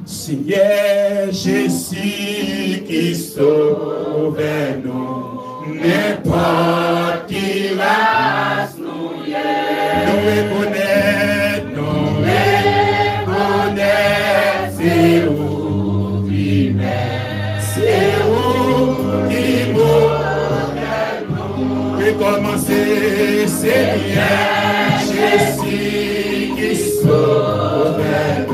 Se é Jésus qui sauve nous, n'importe qui race nous reconnaître, c'est où qui met, c'est où qui modèle nous. Recommencer, c'est bien Jésus qui sauve nous,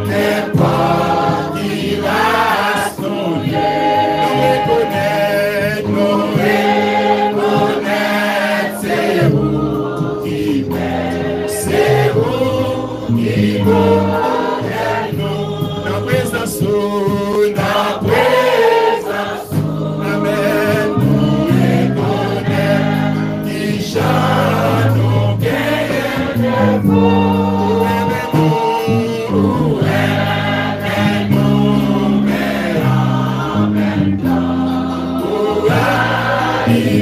n'importe qui race nous reconnaître, c'est où qui met, c'est où qui modèle nous. Dans présence, amen, nous reconnaître, qui chante nous gagne vous.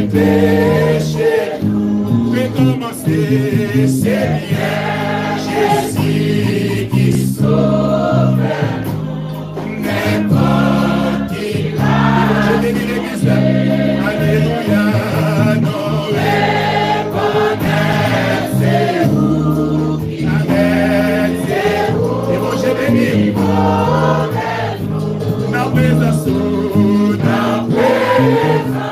Péché, recommencer, c'est bien Jésus qui sauve n'importe qui. Je bénis l'église, alléluia, nous reconnaître, c'est vous, amen, c'est vous. Et bon, je bénis, dans présence, dans présence.